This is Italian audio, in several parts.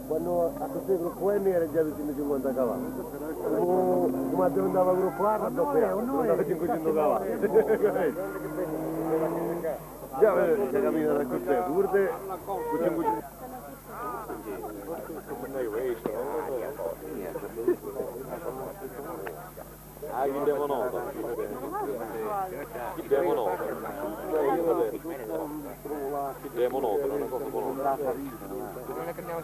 quando a questo gruppo M era già 250 cavalli. Come andava il gruppo A, andava 500 cavalli. Già cammina da così, pure con 500. Ah, chi devo nota? Chi devo nota? Chi devo nota, una cosa buona. Non è che andiamo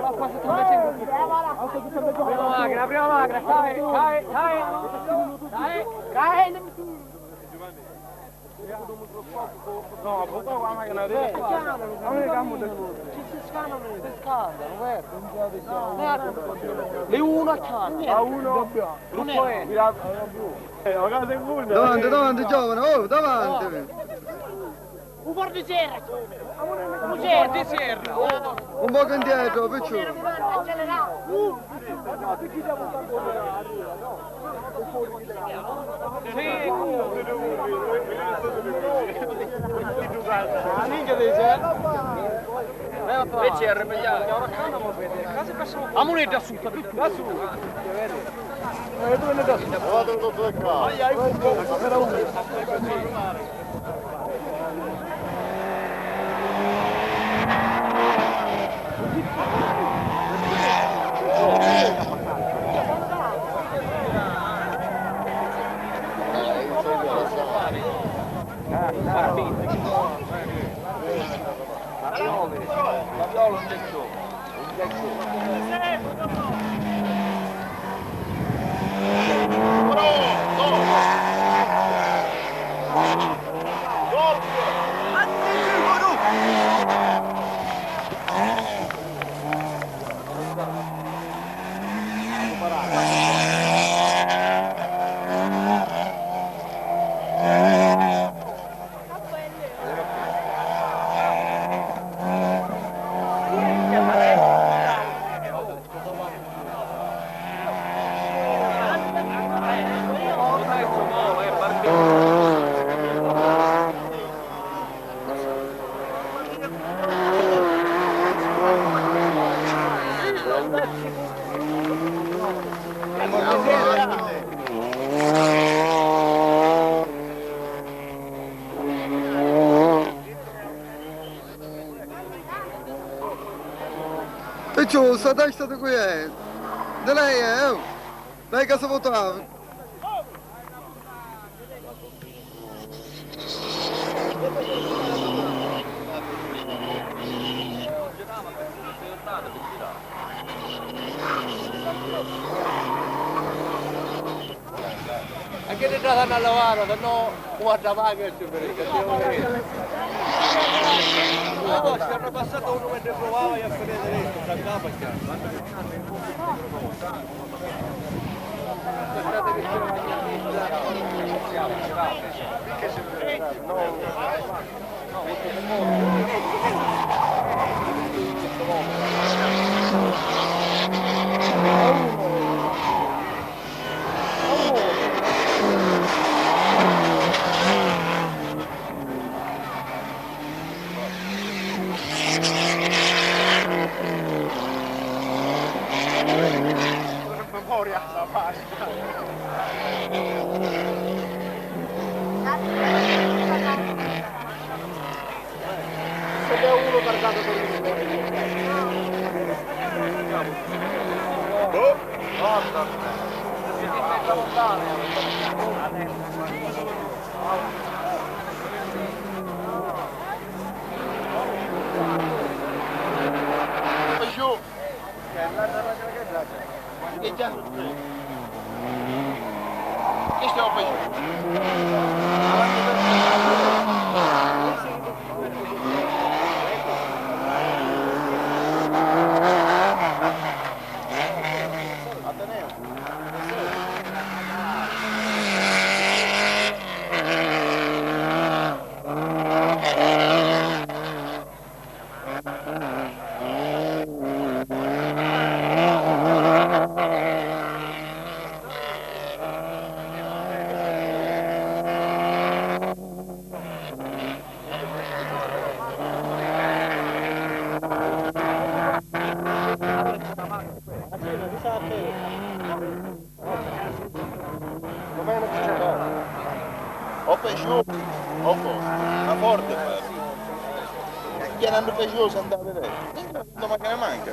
la quasi la prima macchina, dai. No, portavo la macchina di le uno a canto. A uno. Gruppo E. Davanti, giovane, oh, davanti. Un po' di serra. Un po' di serra. Un po' indietro, piccolo. Invece è rimegliato. La moneta su, da su. Dove ne da su? Vado tutto da qua. Era uno. Picciolo, sta testa di qui è. Da lei è, oh. Lei che si votava. Anche se andate a lavare, se no guarda paga per il no, ci hanno passato uno mentre provava e a finire dentro, da capo memoria la pasta. Se c'è uno cargato per il che già che stiamo facendo? piaciuto, una forte chi non piaciuto si andava a vedere, non macchina manca.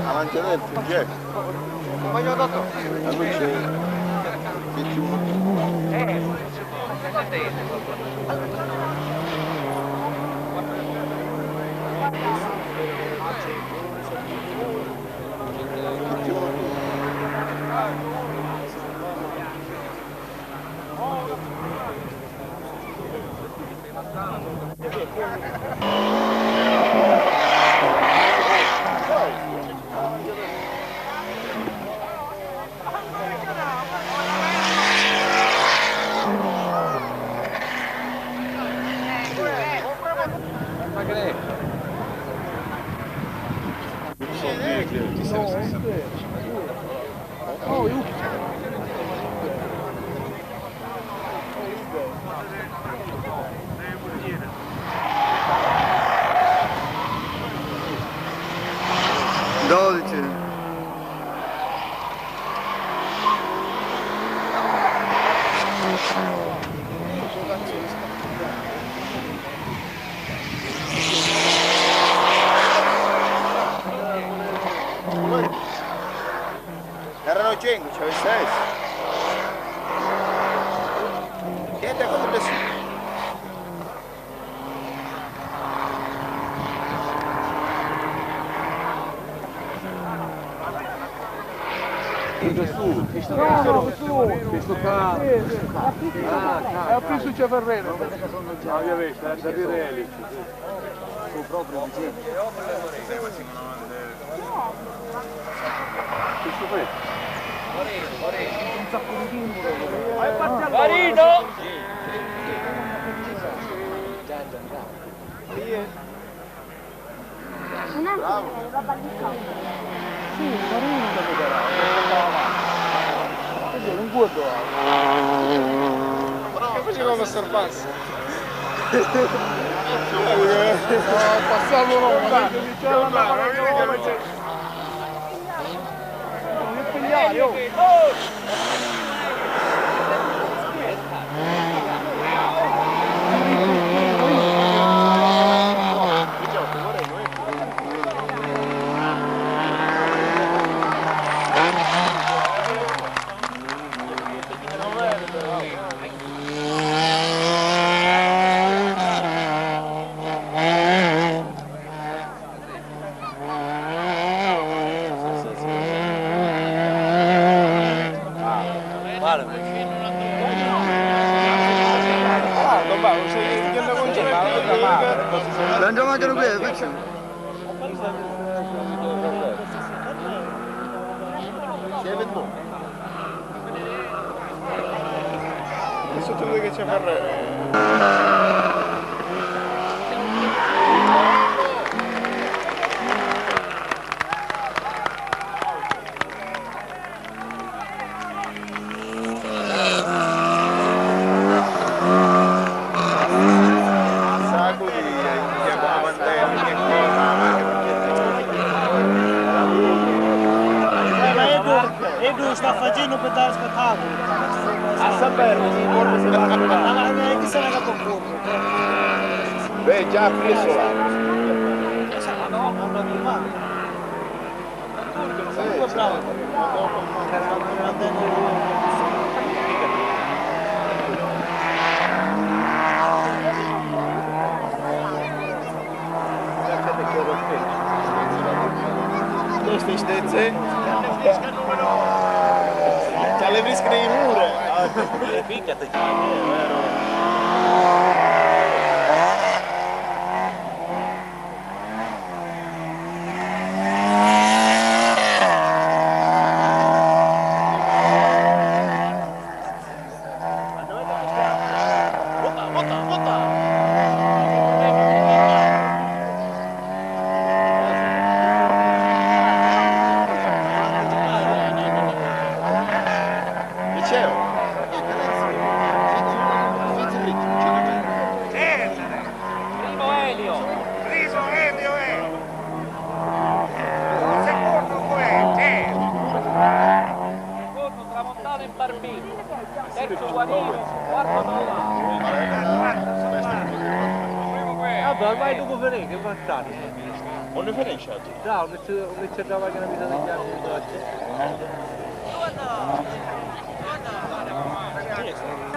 Avanti adesso, Jack. Voglio dato. La luce. Metti uno. Metti uno più. Erano 5, c'è il 6. Che è da cosa da su? Questo qua. È a più su Ciavarreno. No, io vedo, da Pirelli. Su proprio vicino. Questo qui. Marino! Bravo. Roba di cosa. Sì, Marino da vedere. Non guardo. Che facevamo osservanza? Passavo Roma. Andiamo anche qui, facciamo. Adesso tu vedi che c'è Ferrero. Edu sta facendo per dare spettacolo. A saperlo, si importa se va a trovare. Ma chi se ne capo un po'? Beh, già ha preso là. No, non lo filmato. Comunque bravo. Queste stezze. C'ha le brische nei muri. Picchiate, Ma vai dopo venire, che fantastico. Non ne finisce? Già, ho messo già la vita degli altri.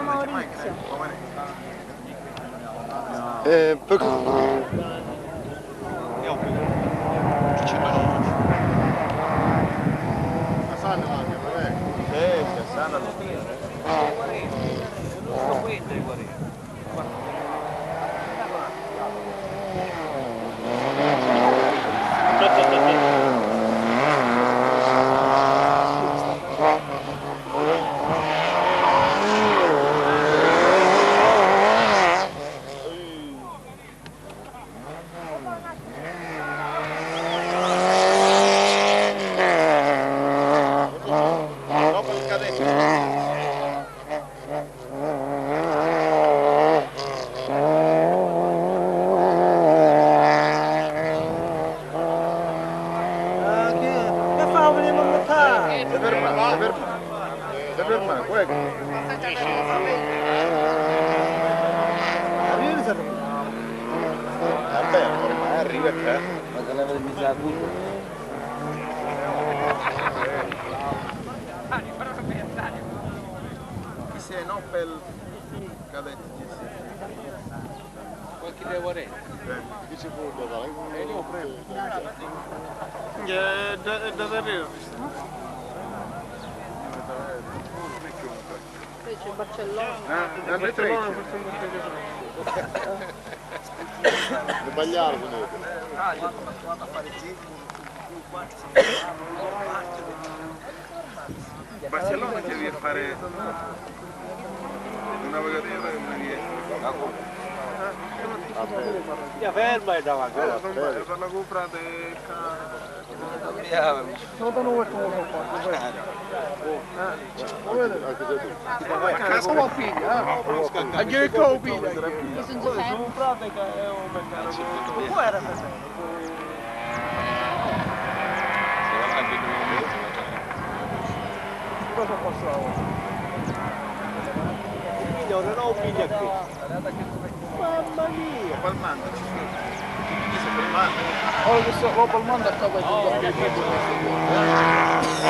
Maurizio. Dopo il cadetto. Che fa venire a montare? Si ferma, guarda. Vabbè, ormai arriva qua. Ma che l'avete messo a culo? Chi sei no per cadetto? Qualche devo re? Chi si può dare? Io prendo. Da davvero. Poi c'è Barcellona. Da Barcellona sbagliare Barcellona che devi fare un navigatore e una riesce. Ja, ferma è davanti. Per la comprata A casa tua figlia, eh? A che copia? Io sono già fermo. Poi era per me. Cosa passava? Io non ho figlia qui. Mamma mia! Palmando. Chi si palmando? Ora che sto palmando a capo Perché che sto facendo?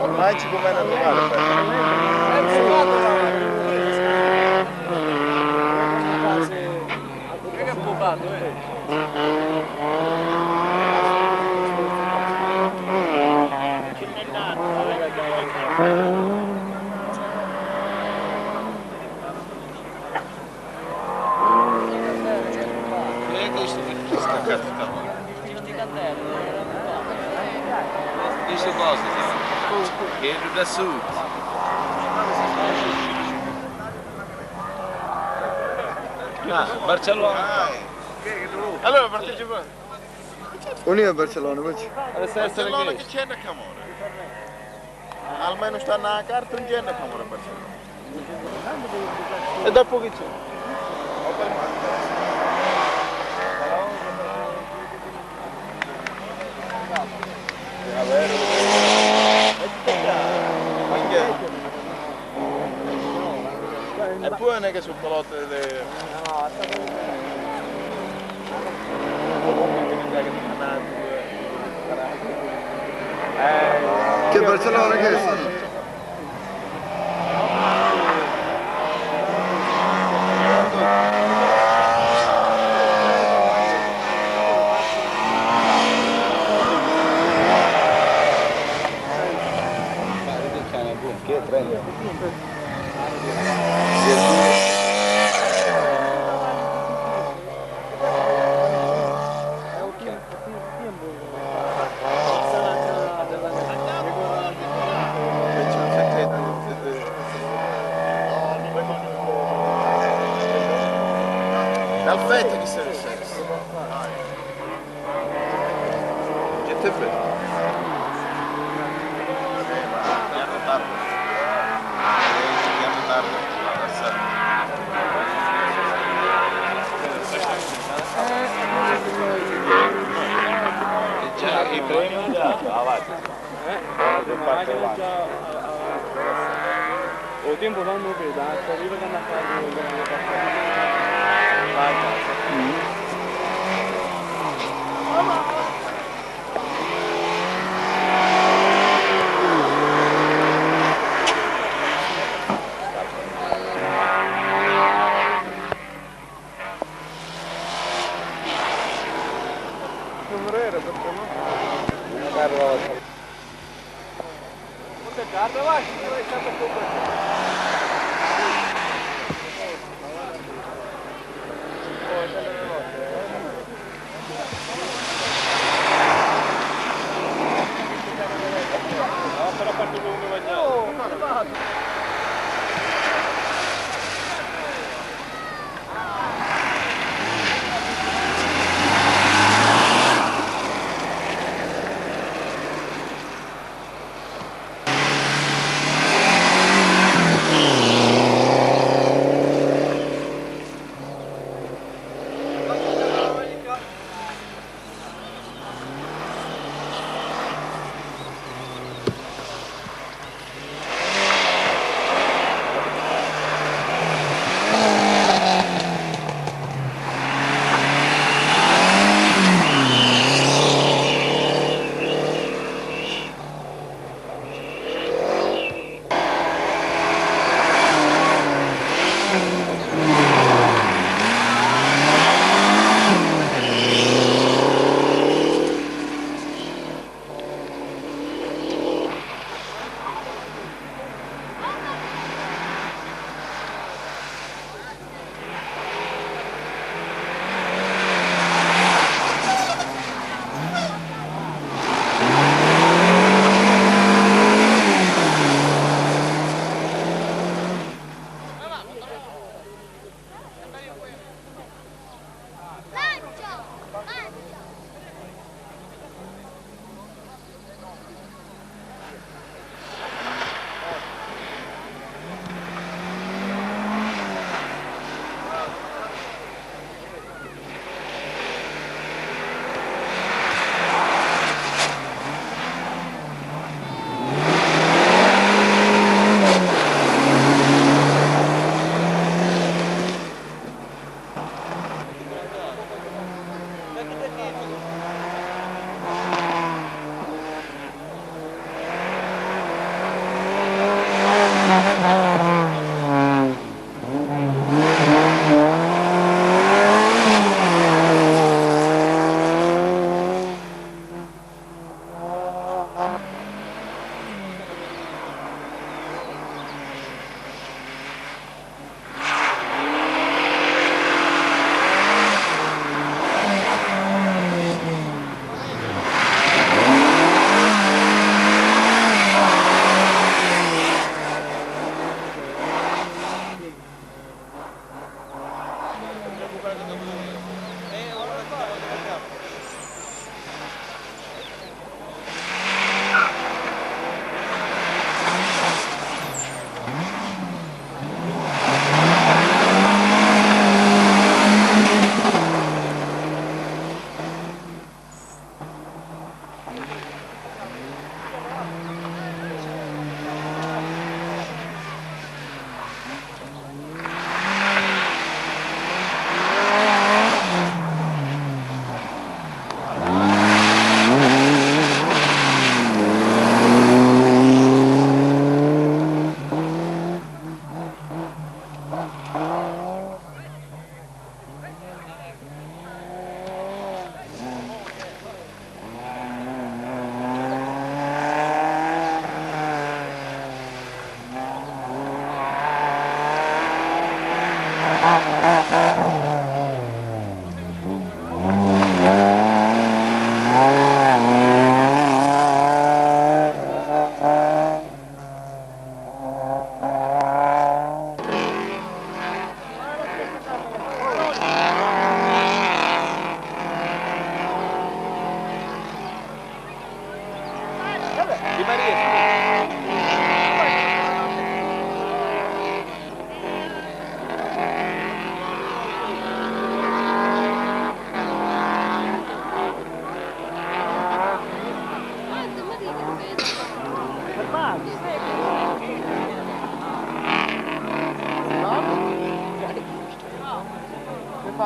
Ormai ci come Dice cosa? Che da sud. Barcellona. Allora partecipa. Un'io a Barcellona, poi. Barcellona che c'è nel Camore? Almeno sta nella carta un c'è nel Camore Barcellona. E dopo che c'è? E poi non è che sul colotto delle... Che Barcellona che è? Che 30? Dal fetto chi se ne senso? Che te fai? Piano tardi. Piano tardi. Già i premi già avanti. O tempo non vedo, arriva che andare a fare non era perché no? Carlo va, è stato poco. Però parto lungo bagnato.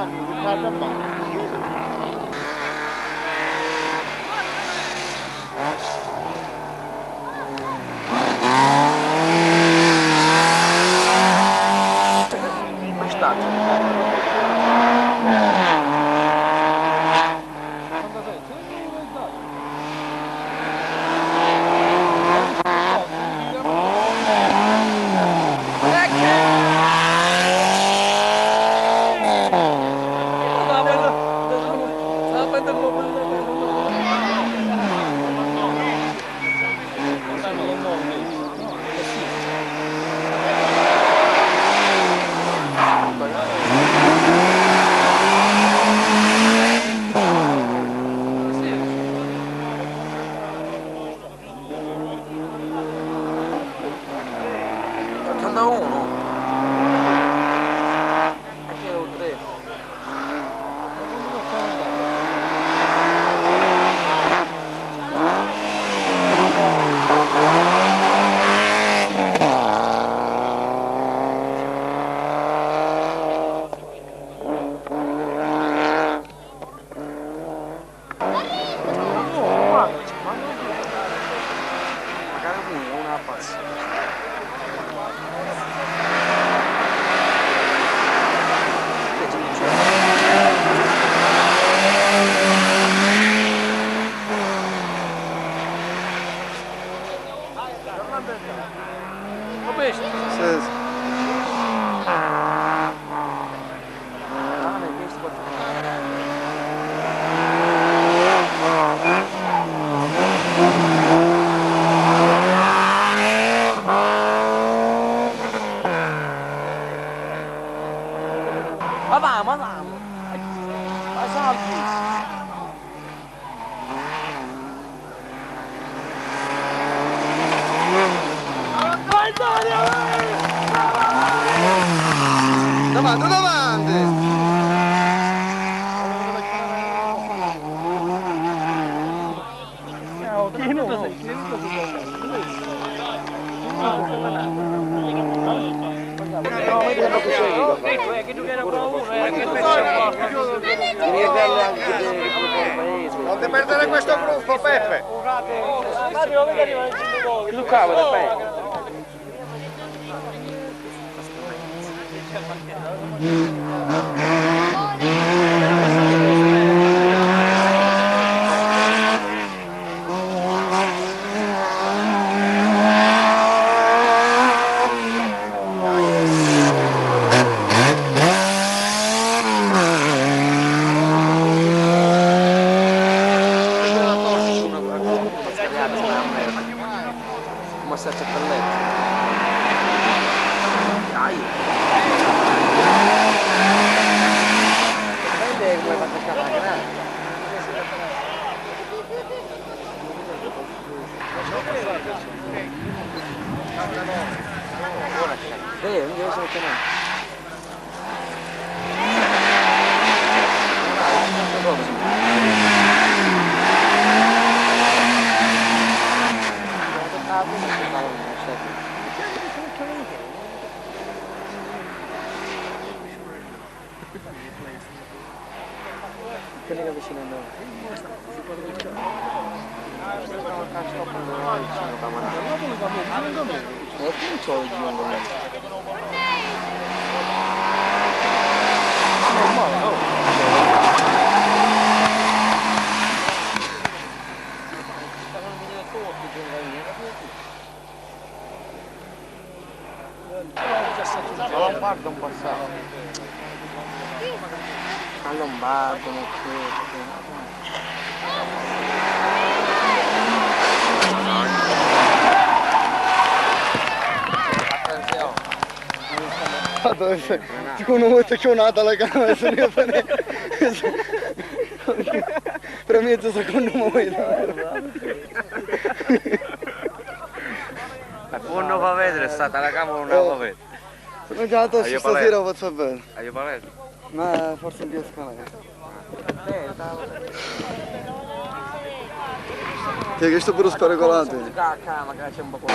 Giovanni, che casa a mano. Davanti, davanti! Non ti perdere questo gruppo, Peppe! Lombardo un passato. A Lombardo, non Secondo me c'è una alla camera, se ne fa per mezzo secondo me. Quando fa vedere è stata la camera non la fa vedere. Sono già tosto stasera faccio bene. Hai parlato? Ma forse non riesco a Che questo pure spergolato. Magari c'è un po' di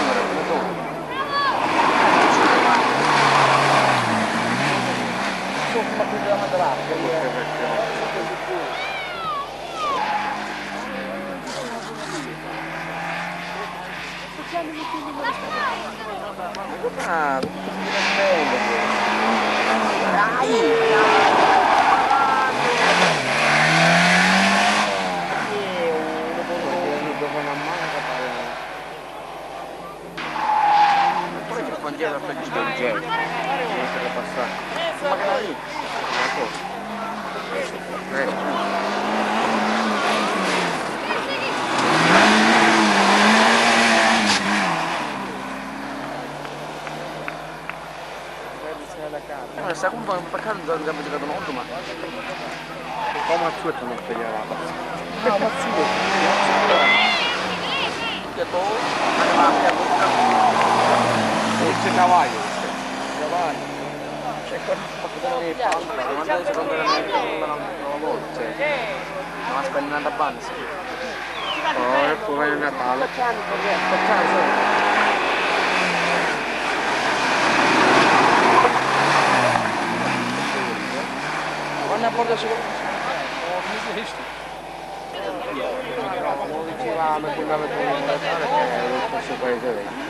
Ah, bello. Dai! Poi ci fa indietro per gli scongiati, non se la passare. Magari, una cosa. Ma sta un po' perché non abbiamo giocato molto, ma come al suo non tagliava la pazza. No, pazzito. Che poi c'è cavallo. Cavallo. C'è qualcosa che fa, ma non secondo me non volta. Non aspetta nada banza. Oh, e poi il Natale. Quando porta su non dicevamo che andava a Natale che è il suo paese vecchio.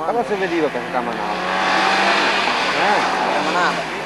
Come si vedeva che si camminava? Camminava.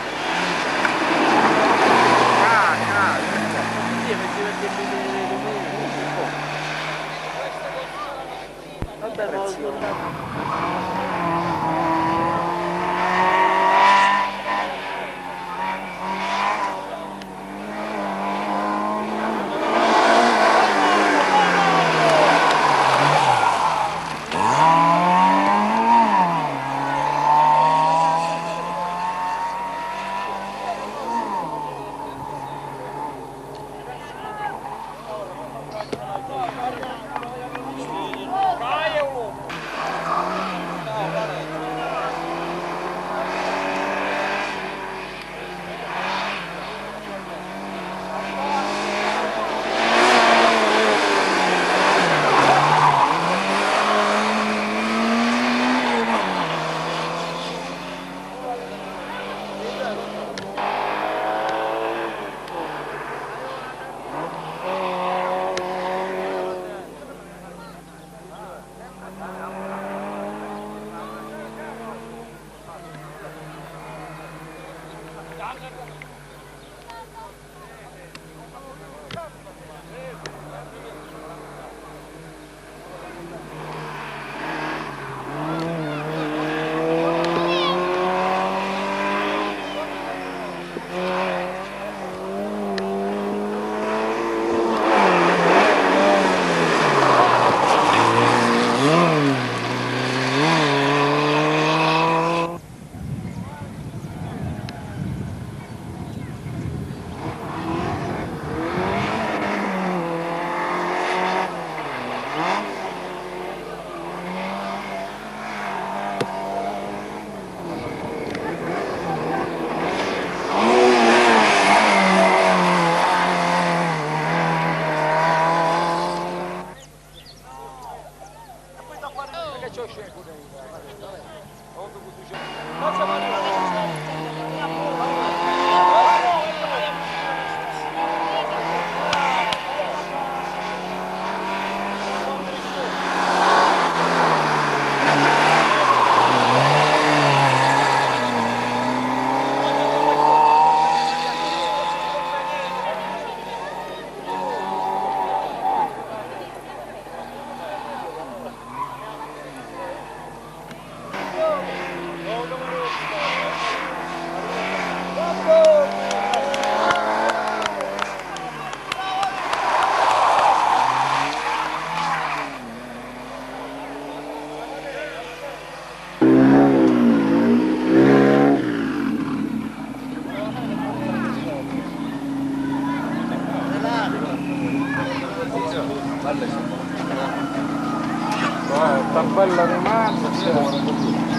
Tabella rimasta,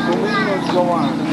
Tomino Giovanni.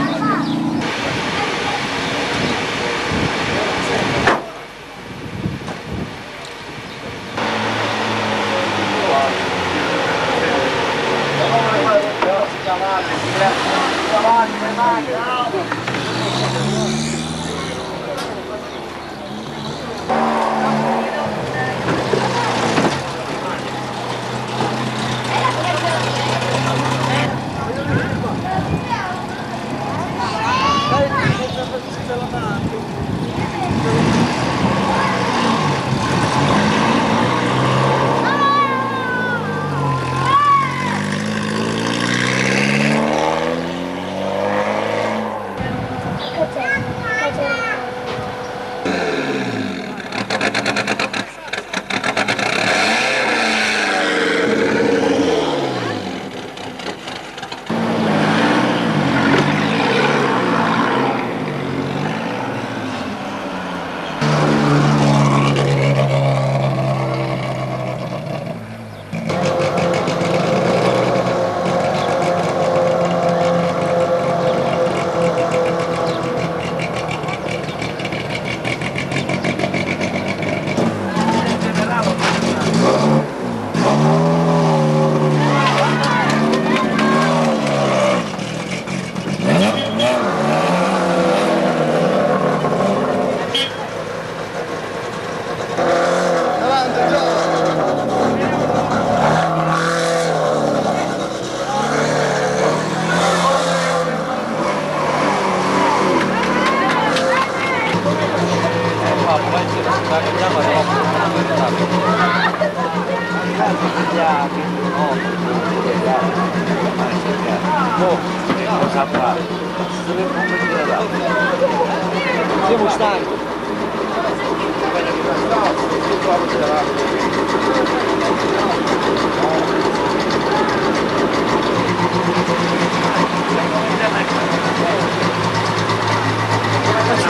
Siamo stanchi.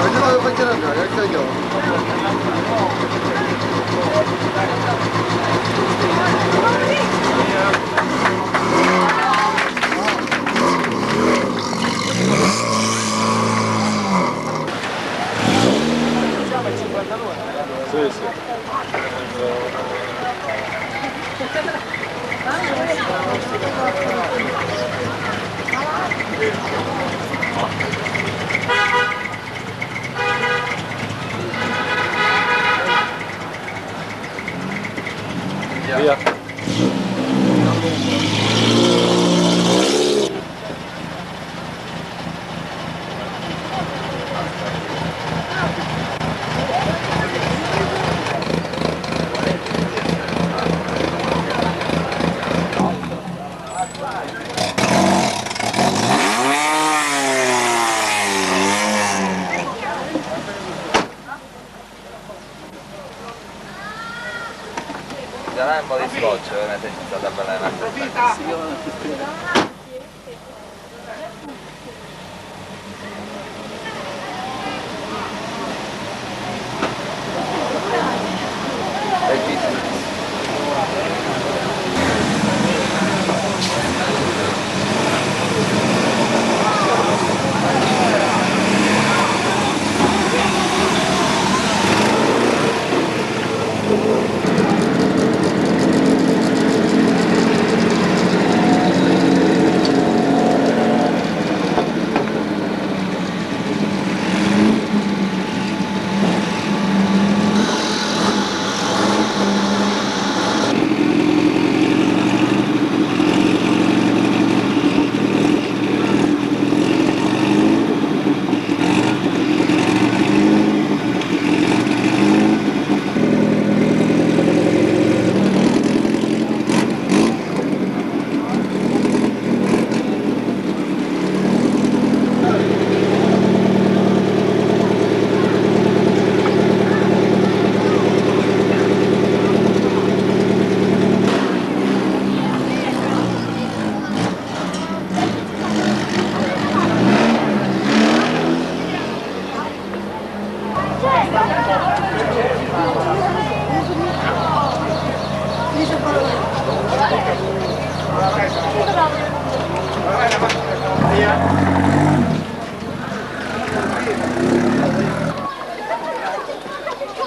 Vediamo dove facciamo andare, ecco io. Sì, sì. Via. Sarà un po' di scotch, veramente c'è stata bella una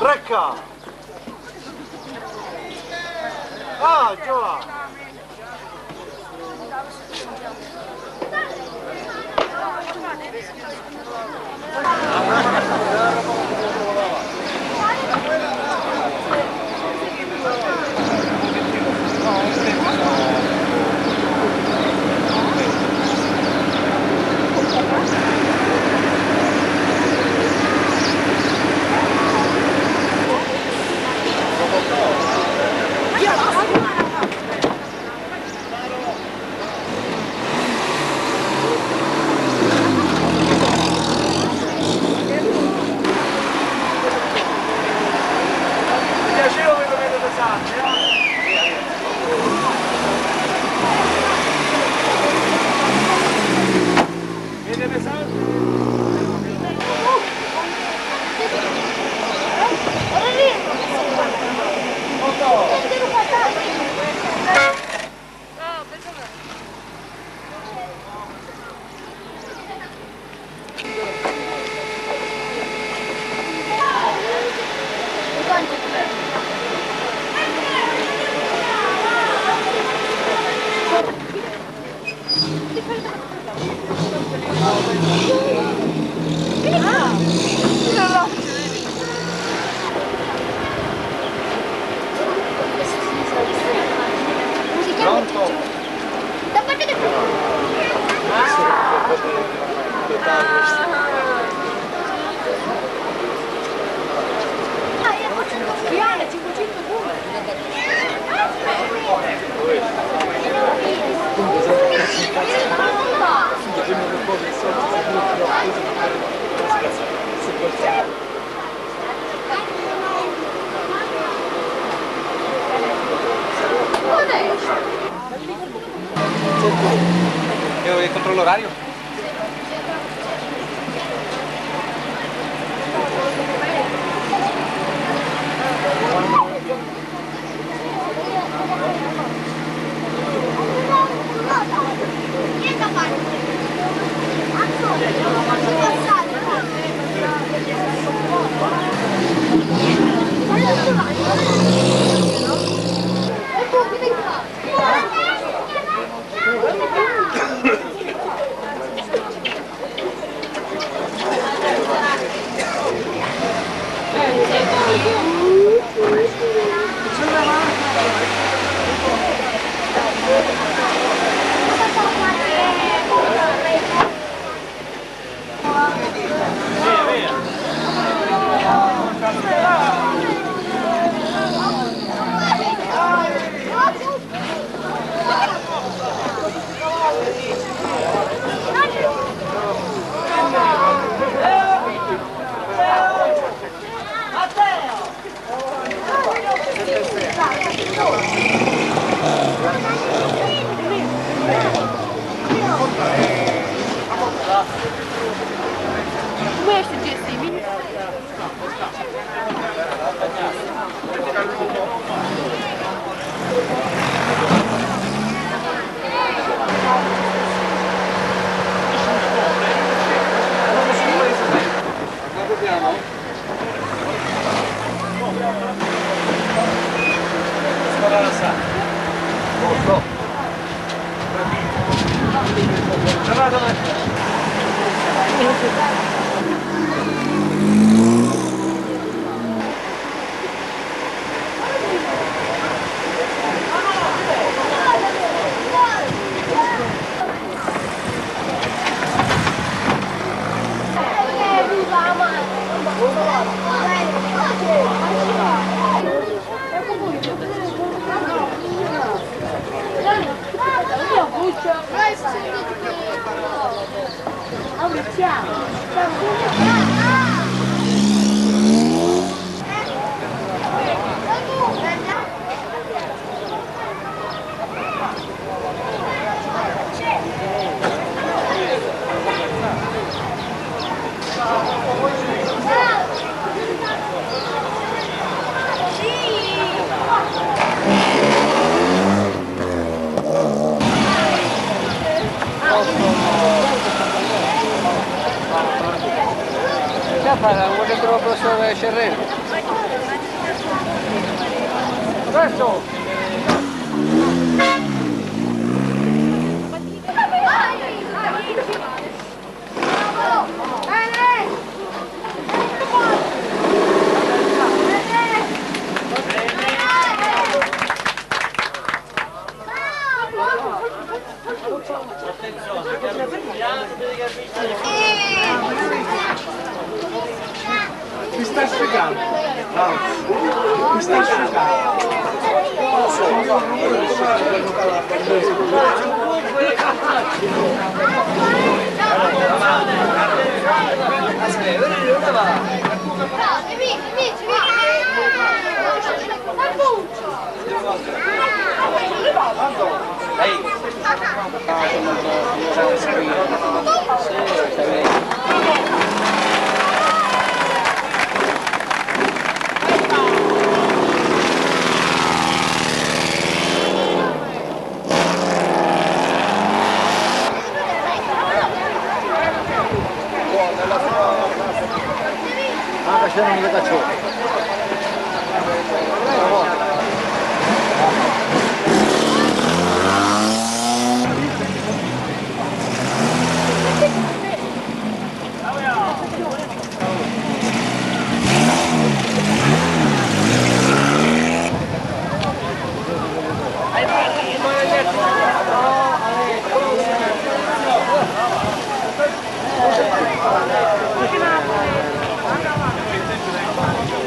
Recca! Ah, Giova! Fiale 502. il controllo orario? Come si gestivi? Vuole proprio il professore Cerrero. Adesso! Mi sta asciugando. Mi sta asciugando. Ah, c'erano le caccione. Thank you.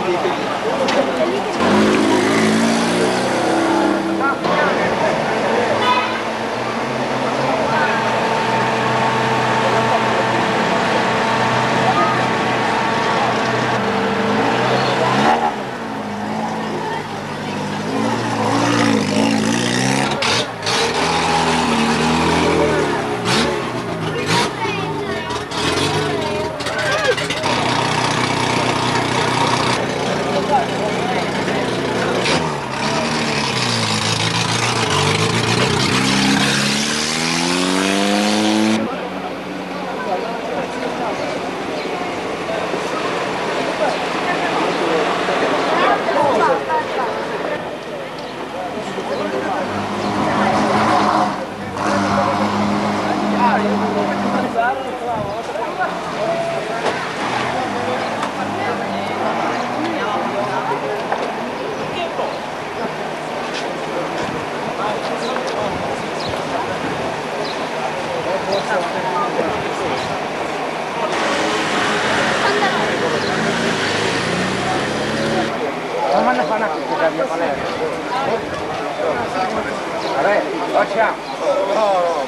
Ma fa una cosa via Palermo. Vabbè, facciamo. No.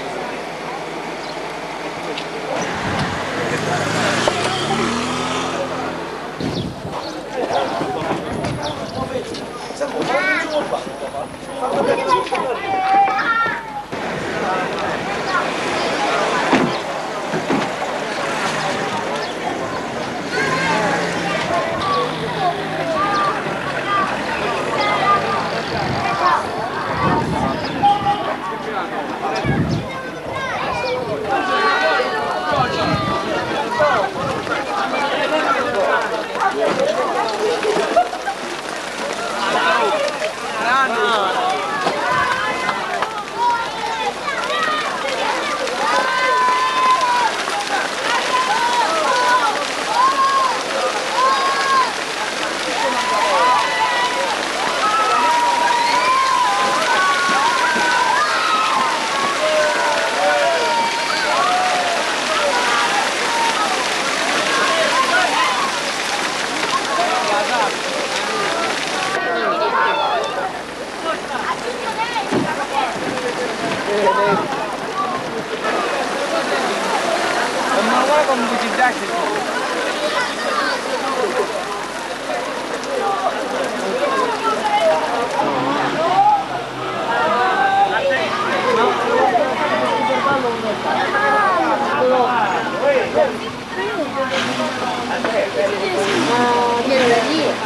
Ma guarda come pubblicità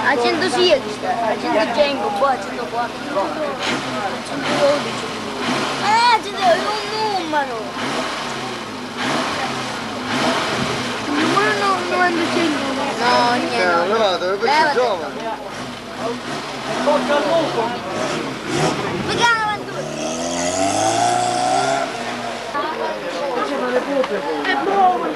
a 116, a 100 poi a 104, a 112. È un numero! Il numero non è il numero. No, niente. Allora dove pensi giovane? Vediamo l'avventura! È buono!